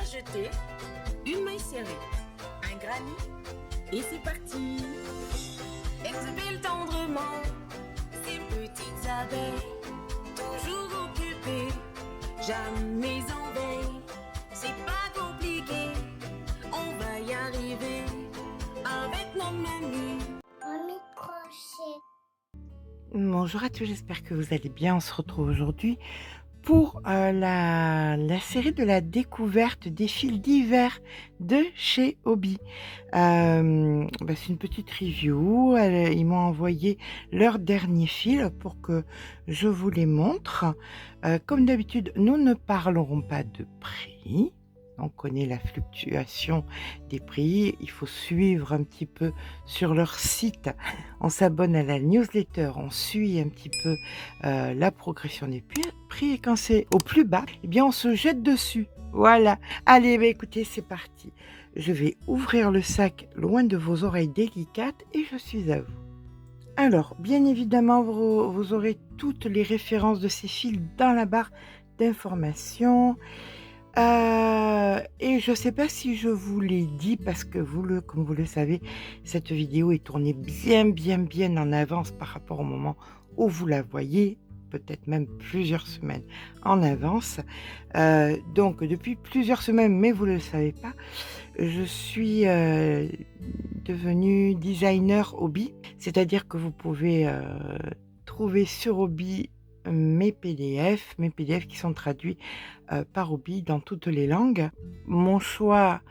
jeter, une maille serrée, un granit, et c'est parti. Exhale tendrement ces petites abeilles, toujours occupées, jamais en veille. C'est pas compliqué, on va y arriver avec nos mamies. Mamie crochet. Bonjour à tous, j'espère que vous allez bien. On se retrouve aujourd'hui pour la série de la découverte des fils d'hiver de chez Hobbii. C'est une petite review. Ils m'ont envoyé leurs derniers fils pour que je vous les montre. Comme d'habitude, nous ne parlerons pas de prix. On connaît la fluctuation des prix. Il faut suivre un petit peu sur leur site. On s'abonne à la newsletter. On suit un petit peu la progression des prix. Et quand c'est au plus bas, eh bien, on se jette dessus. Voilà. Allez, écoutez, c'est parti. Je vais ouvrir le sac loin de vos oreilles délicates et je suis à vous. Alors, bien évidemment, vous aurez toutes les références de ces fils dans la barre d'informations. Et je ne sais pas si je vous l'ai dit parce que comme vous le savez, cette vidéo est tournée bien en avance par rapport au moment où vous la voyez, peut-être même plusieurs semaines en avance. Donc depuis plusieurs semaines, mais vous ne le savez pas, je suis devenue designer Hobbii, c'est-à-dire que vous pouvez trouver sur Hobbii mes PDF qui sont traduits par Hobbii dans toutes les langues. Mon choix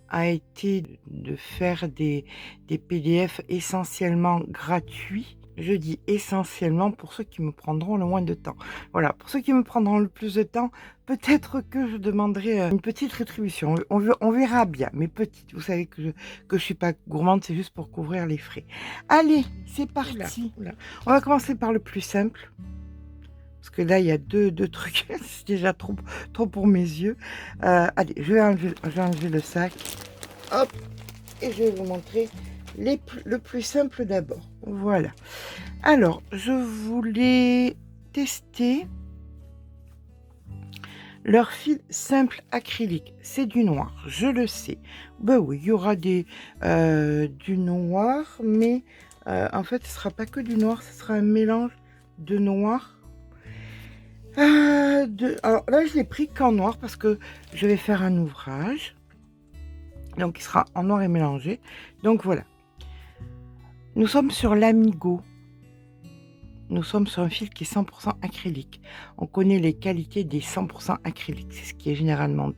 a été de faire des PDF essentiellement gratuits. Je dis essentiellement pour ceux qui me prendront le moins de temps. Voilà, pour ceux qui me prendront le plus de temps, peut-être que je demanderai une petite rétribution. On verra bien, mais petite. Vous savez que je suis pas gourmande, c'est juste pour couvrir les frais. Allez, c'est parti. Oula. On va commencer par le plus simple. Parce que là, il y a deux trucs, c'est déjà trop pour mes yeux. Allez, je vais enlever le sac. Hop, et je vais vous montrer le plus simple d'abord. Voilà. Alors, je voulais tester leur fil simple acrylique. C'est du noir, je le sais. Ben oui, il y aura du noir, mais en fait, ce ne sera pas que du noir, ce sera un mélange de noir. Alors là, je l'ai pris qu'en noir parce que je vais faire un ouvrage. Donc, il sera en noir et mélangé. Donc, voilà. Nous sommes sur l'Amigo. Nous sommes sur un fil qui est 100% acrylique. On connaît les qualités des 100% acryliques. C'est ce qui est généralement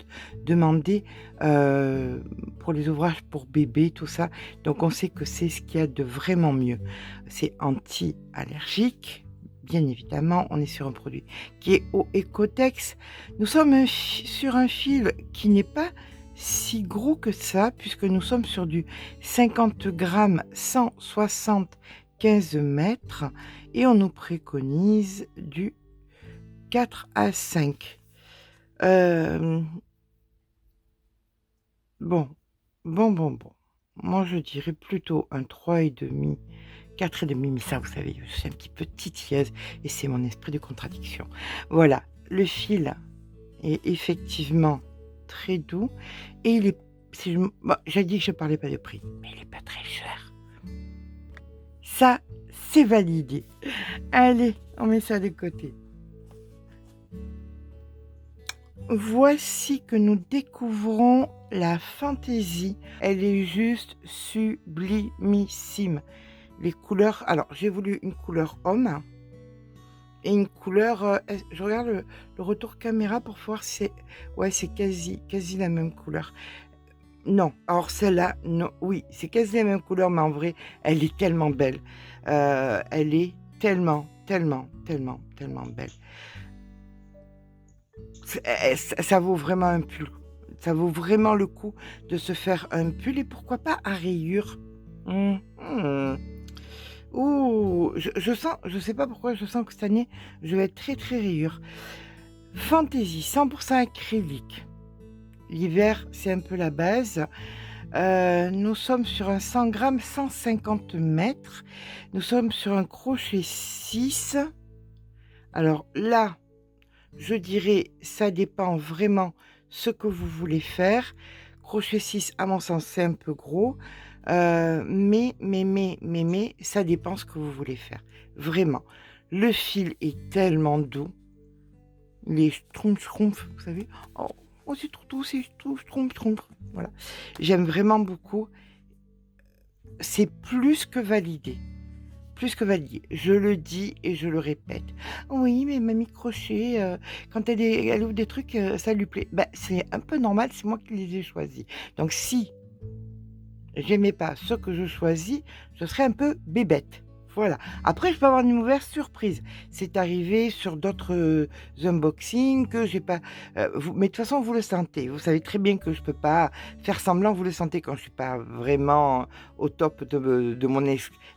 demandé pour les ouvrages pour bébé, tout ça. Donc, on sait que c'est ce qu'il y a de vraiment mieux. C'est anti-allergique. Bien évidemment, on est sur un produit qui est au Ecotex. Nous sommes sur un fil qui n'est pas si gros que ça, puisque nous sommes sur du 50 grammes, 175 mètres, et on nous préconise du 4 à 5. Bon. Moi, je dirais plutôt un 3,5. 4,5, mais ça, vous savez, je suis un petit peu titilleuse et c'est mon esprit de contradiction. Voilà, le fil est effectivement très doux et il est... j'ai dit que je ne parlais pas de prix, mais il n'est pas très cher. Ça, c'est validé. Allez, on met ça de côté. Voici que nous découvrons la fantaisie. Elle est juste sublimissime. Les couleurs, alors j'ai voulu une couleur homme et une couleur, je regarde le retour caméra pour voir si c'est, ouais, c'est quasi la même couleur. Non, alors celle-là, non, oui, c'est quasi la même couleur, mais en vrai, elle est tellement belle. Elle est tellement belle. Ça vaut vraiment un pull. Ça vaut vraiment le coup de se faire un pull et pourquoi pas à rayures. Ouh, je sens, je sais pas pourquoi, je sens que cette année, je vais être très rayure. Fantaisie, 100% acrylique. L'hiver, c'est un peu la base. Nous sommes sur un 100 grammes, 150 mètres. Nous sommes sur un crochet 6. Alors là, je dirais, ça dépend vraiment ce que vous voulez faire. Crochet 6, à mon sens, c'est un peu gros, mais, ça dépend ce que vous voulez faire. Vraiment. Le fil est tellement doux. Les schtroumpfs, vous savez? Oh, oh, c'est trop doux, c'est tout schtroumpf. Voilà. J'aime vraiment beaucoup. C'est plus que validé. Plus que validé. Je le dis et je le répète. Oui, mais Mamie Crochet, quand elle ouvre des trucs, ça lui plaît. Bah, c'est un peu normal, c'est moi qui les ai choisis. Donc si j'aimais pas ce que je choisis, je serais un peu bébête. Voilà. Après, je peux avoir une mauvaise surprise. C'est arrivé sur d'autres, unboxings que j'ai pas, mais de toute façon, vous le sentez. Vous savez très bien que je peux pas faire semblant, vous le sentez quand je suis pas vraiment au top de mon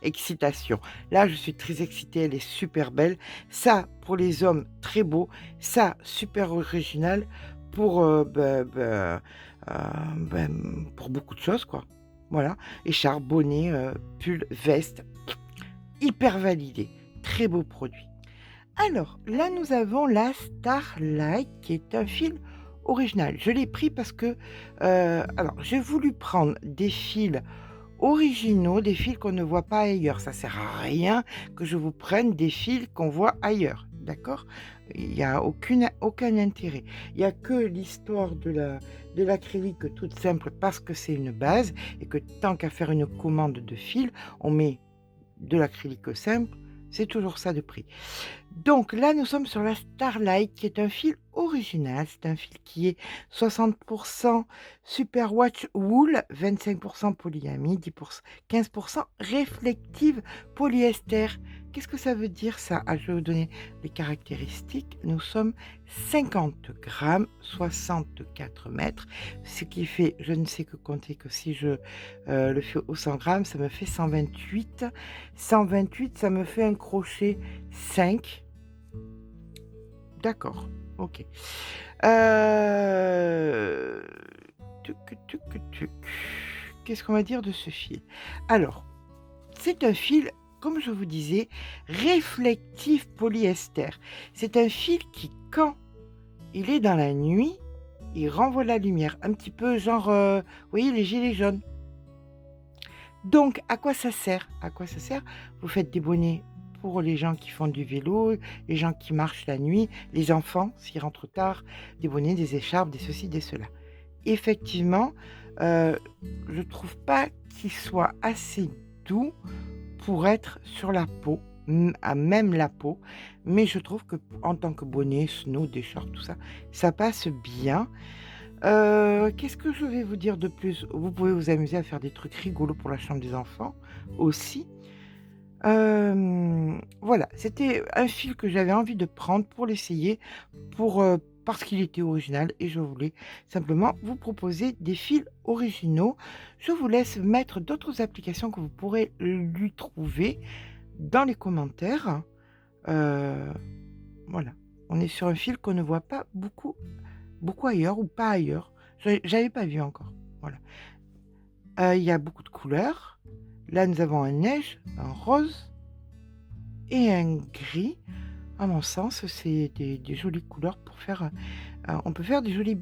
excitation. Là, je suis très excitée, elle est super belle. Ça, pour les hommes, très beau. Ça, super original pour, pour beaucoup de choses, quoi. Voilà, écharpe, bonnet, pull, veste, hyper validé. Très beau produit. Alors, là, nous avons la Starlight, qui est un fil original. Je l'ai pris parce que, alors, j'ai voulu prendre des fils originaux, des fils qu'on ne voit pas ailleurs. Ça sert à rien que je vous prenne des fils qu'on voit ailleurs, d'accord? Il n'y a aucun intérêt. Il n'y a que l'histoire de l'acrylique toute simple parce que c'est une base et que tant qu'à faire une commande de fil, on met de l'acrylique simple, c'est toujours ça de prix. Donc là, nous sommes sur la Starlight, qui est un fil original. C'est un fil qui est 60% Superwash Wool, 25% polyamide, 15% réflective polyester. Qu'est-ce que ça veut dire ça? Ah, je vais vous donner les caractéristiques. Nous sommes 50 grammes, 64 mètres, ce qui fait, je ne sais que compter que si je le fais au 100 grammes, ça me fait 128. 128, ça me fait un crochet 5. D'accord, OK. Tuc, tuc, tuc. Qu'est-ce qu'on va dire de ce fil? Alors, c'est un fil, comme je vous disais, réflectif polyester. C'est un fil qui, quand il est dans la nuit, il renvoie la lumière. Un petit peu genre, vous voyez les gilets jaunes? Donc, à quoi ça sert? À quoi ça sert? Vous faites des bonnets pour les gens qui font du vélo, les gens qui marchent la nuit, les enfants s'ils rentrent tard, des bonnets, des écharpes, des ceci, des cela. Effectivement, je trouve pas qu'il soit assez doux pour être sur la peau, à même la peau, mais je trouve que en tant que bonnet, snow, écharpe, tout ça, ça passe bien. Qu'est-ce que je vais vous dire de plus? Vous pouvez vous amuser à faire des trucs rigolos pour la chambre des enfants aussi. Voilà, c'était un fil que j'avais envie de prendre pour l'essayer, parce qu'il était original et je voulais simplement vous proposer des fils originaux. Je vous laisse mettre d'autres applications que vous pourrez lui trouver dans les commentaires. Heu, voilà, on est sur un fil qu'on ne voit pas beaucoup ailleurs ou pas ailleurs. J'avais pas vu encore, voilà. Il y a beaucoup de couleurs. Là, nous avons un neige, un rose et un gris. À mon sens, c'est des jolies couleurs pour faire, on peut faire des jolis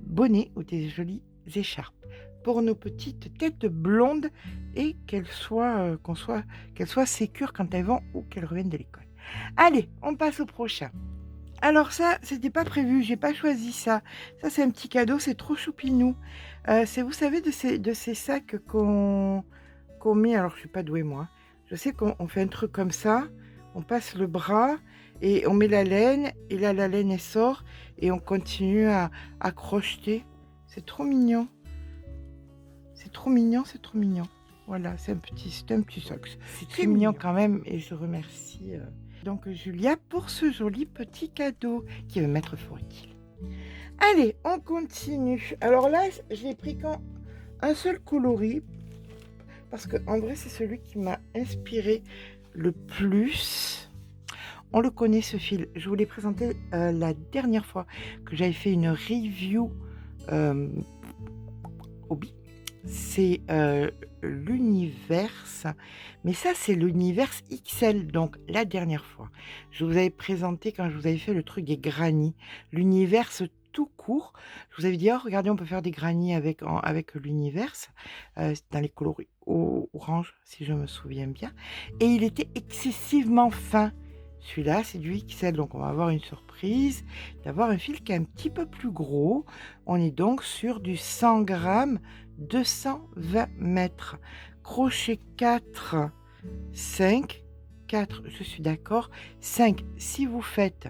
bonnets ou des jolies écharpes pour nos petites têtes blondes et qu'elles soient sécures quand elles vont ou qu'elles reviennent de l'école. Allez, on passe au prochain. Alors ça, c'était pas prévu, j'ai pas choisi ça. Ça, c'est un petit cadeau, c'est trop choupinou. C'est, vous savez, de ces sacs qu'on met, alors je suis pas douée moi, hein. Je sais qu'on fait un truc comme ça, on passe le bras et on met la laine et là, la laine, elle sort et on continue à crocheter. C'est trop mignon. C'est trop mignon, c'est trop mignon. Voilà, c'est un petit sac. C'est très mignon quand même et je remercie, donc Julia pour ce joli petit cadeau qui va m'être fort utile. Allez, on continue. Alors là, je l'ai pris quand un seul coloris parce qu'en vrai, c'est celui qui m'a inspiré le plus. On le connaît ce fil. Je vous l'ai présenté la dernière fois que j'avais fait une review hobby. C'est l'Universe, mais ça c'est l'Universe XL, donc la dernière fois. Je vous avais présenté quand je vous avais fait le truc des granny, l'Universe tout court. Je vous avais dit: «Oh regardez, on peut faire des granits avec l'univers», dans les coloris orange, si je me souviens bien, et il était excessivement fin. Celui-là, c'est du XL, donc on va avoir une surprise d'avoir un fil qui est un petit peu plus gros. On est donc sur du 100 grammes, 220 mètres. Crochet 4, 5, 4, je suis d'accord. 5, si vous faites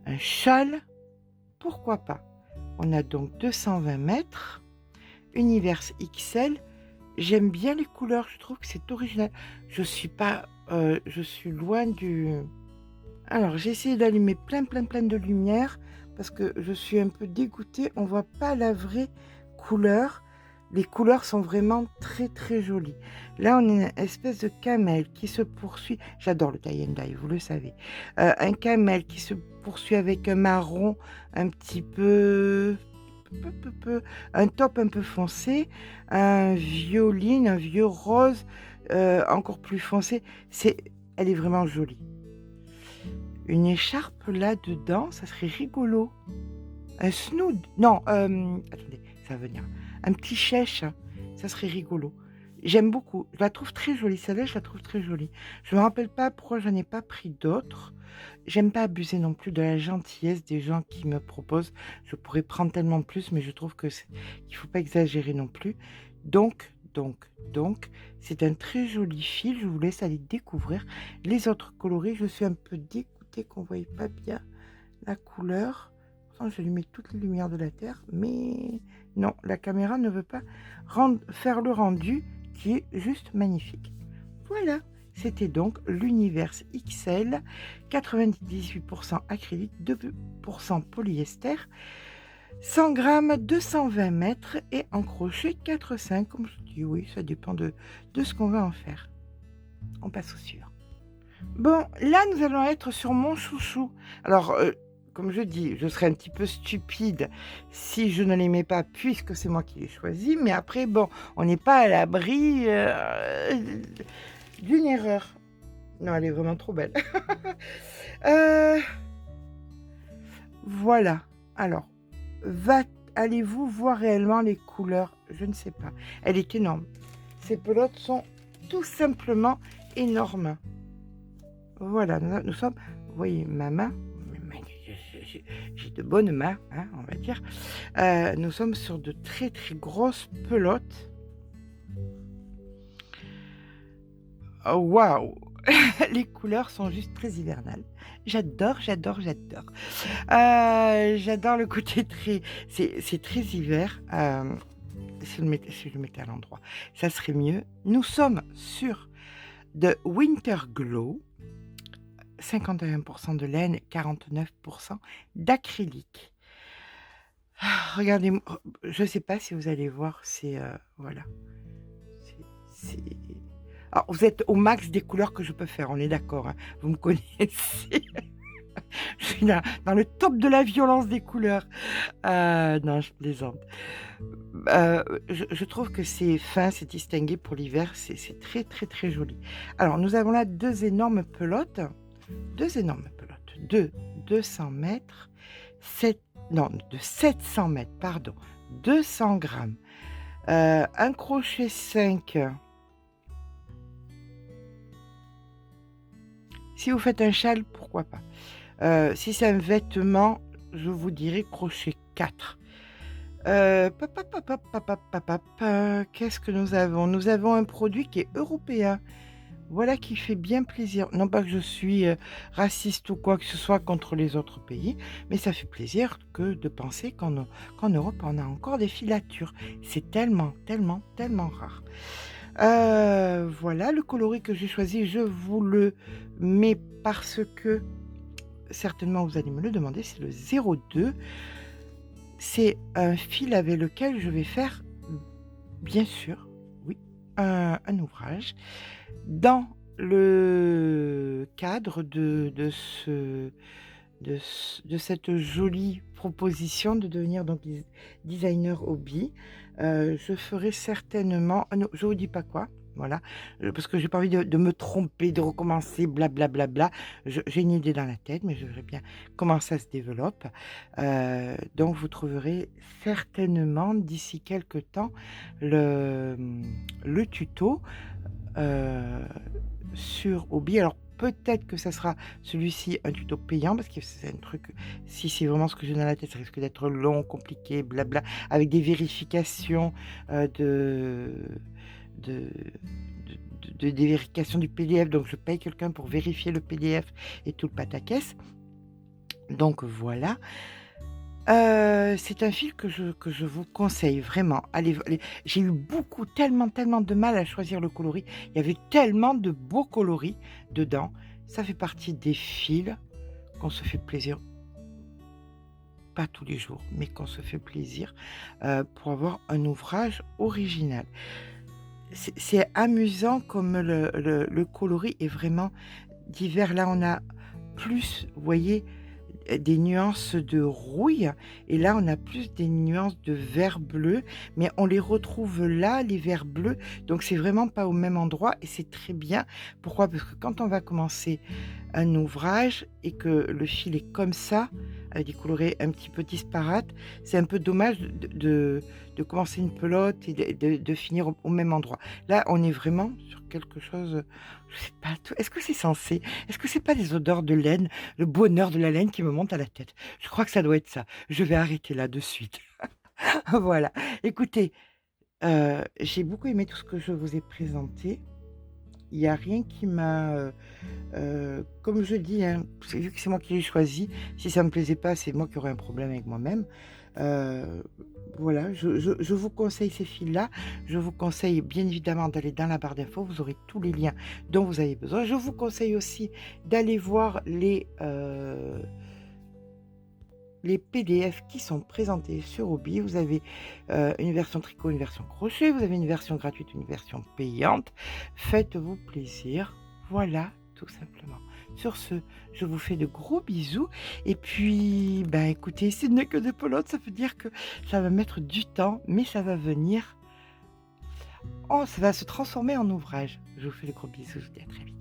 un châle, pourquoi pas? On a donc 220 mètres, univers XL. J'aime bien les couleurs, je trouve que c'est original. Je suis pas, je suis loin du... Alors, j'ai essayé d'allumer plein de lumière parce que je suis un peu dégoûtée. On voit pas la vraie couleur. Les couleurs sont vraiment très jolies. Là, on a une espèce de camel qui se poursuit. J'adore le tie and dye, vous le savez. Un camel qui se poursuit avec un marron un petit un taupe un peu foncé, un violine, un vieux rose encore plus foncé. Elle est vraiment jolie. Une écharpe là-dedans, ça serait rigolo. Un snood, non, attendez, ça va venir. Un petit chèche, ça serait rigolo. J'aime beaucoup, je la trouve très jolie, celle-là, je la trouve très jolie. Je me rappelle pas pourquoi j'en ai pas pris d'autres. J'aime pas abuser non plus de la gentillesse des gens qui me proposent. Je pourrais prendre tellement plus, mais je trouve qu'il faut pas exagérer non plus. Donc, c'est un très joli fil. Je vous laisse aller découvrir les autres coloris. Je suis un peu dégoûtée qu'on ne voie pas bien la couleur. Pourtant, je lui mets toutes les lumières de la terre, mais non, la caméra ne veut pas faire le rendu qui est juste magnifique. Voilà, c'était donc l'univers XL, 98% acrylique, 2% polyester, 100 grammes, 220 mètres et en crochet 4-5. Comme je dis, oui, ça dépend de ce qu'on va en faire. On passe au suivant. Bon, là, nous allons être sur mon chouchou. Alors, comme je dis, je serais un petit peu stupide si je ne l'aimais pas, puisque c'est moi qui l'ai choisi. Mais après, bon, on n'est pas à l'abri d'une erreur. Non, elle est vraiment trop belle. Voilà. Alors, allez-vous voir réellement les couleurs? Je ne sais pas. Elle est énorme. Ces pelotes sont tout simplement énormes. Voilà, nous sommes... Vous voyez ma main? J'ai de bonnes mains, hein, on va dire. Nous sommes sur de très grosses pelotes. Oh, waouh! Les couleurs sont juste très hivernales. J'adore. J'adore le côté très... C'est très hiver. Si je le mettais à l'endroit, ça serait mieux. Nous sommes sur de Winter Glow. 51% de laine, 49% d'acrylique. Regardez, je ne sais pas si vous allez voir, c'est... voilà. Alors, vous êtes au max des couleurs que je peux faire, on est d'accord, hein, vous me connaissez. Je suis dans le top de la violence des couleurs. Non, je plaisante. Je trouve que c'est fin, c'est distingué pour l'hiver, c'est très joli. Alors, nous avons là deux énormes pelotes, de 200 mètres, de 700 mètres, pardon, 200 grammes. Un crochet 5. Si vous faites un châle, pourquoi pas. Si c'est un vêtement, je vous dirais crochet 4. Qu'est-ce que nous avons? Nous avons un produit qui est européen. Voilà qui fait bien plaisir. Non pas que je suis raciste ou quoi que ce soit contre les autres pays, mais ça fait plaisir que de penser qu'en Europe, on a encore des filatures. C'est tellement rare. Voilà, le coloris que j'ai choisi, je vous le mets parce que certainement vous allez me le demander, c'est le 02. C'est un fil avec lequel je vais faire, bien sûr, oui, un ouvrage dans le cadre de cette jolie proposition de devenir donc designer hobby. Je ferai certainement, non, je vous dis pas quoi, Voilà, parce que j'ai pas envie de me tromper, de recommencer, blablabla. J'ai une idée dans la tête, mais je verrai bien comment ça se développe. Donc vous trouverez certainement d'ici quelque temps le tuto, heu, sur Hobby. Alors peut-être que ça sera celui-ci un tuto payant parce que c'est un truc, si c'est vraiment ce que j'ai dans la tête, ça risque d'être long, compliqué, blabla, avec des vérifications, de des vérifications du PDF, donc je paye quelqu'un pour vérifier le PDF et tout le pataquès. Donc voilà, c'est un fil que je vous conseille vraiment. Allez, j'ai eu tellement de mal à choisir le coloris. Il y avait tellement de beaux coloris dedans. Ça fait partie des fils qu'on se fait plaisir, pas tous les jours, mais qu'on se fait plaisir, pour avoir un ouvrage original. C'est amusant comme le coloris est vraiment divers. Là, on a plus, vous voyez, des nuances de rouille et là, on a plus des nuances de vert bleu, mais on les retrouve là, les verts bleus, donc c'est vraiment pas au même endroit et c'est très bien. Pourquoi? Parce que quand on va commencer un ouvrage et que le fil est comme ça, avec des coloris un petit peu disparates, c'est un peu dommage de commencer une pelote et de finir au même endroit. Là, on est vraiment sur quelque chose, je sais pas, est-ce que c'est censé? Est-ce que c'est pas les odeurs de laine, le bonheur de la laine qui me monte à la tête? Je crois que ça doit être ça. Je vais arrêter là de suite. Voilà. Écoutez, j'ai beaucoup aimé tout ce que je vous ai présenté. Il y a rien qui m'a, comme je dis, hein, c'est vu que c'est moi qui l'ai choisi, si ça me plaisait pas, c'est moi qui aurais un problème avec moi-même. Heu, voilà, je vous conseille ces fils-là. Je vous conseille bien évidemment d'aller dans la barre d'infos, vous aurez tous les liens dont vous avez besoin. Je vous conseille aussi d'aller voir les PDF qui sont présentés sur Hobby. Vous avez, une version tricot, une version crochet, vous avez une version gratuite, une version payante. Faites-vous plaisir, voilà, tout simplement. Sur ce, je vous fais de gros bisous et puis, ben, écoutez, ce n'est que des pelotes, ça veut dire que ça va mettre du temps, mais ça va venir, oh, ça va se transformer en ouvrage. Je vous fais de gros bisous, je vous dis à très vite.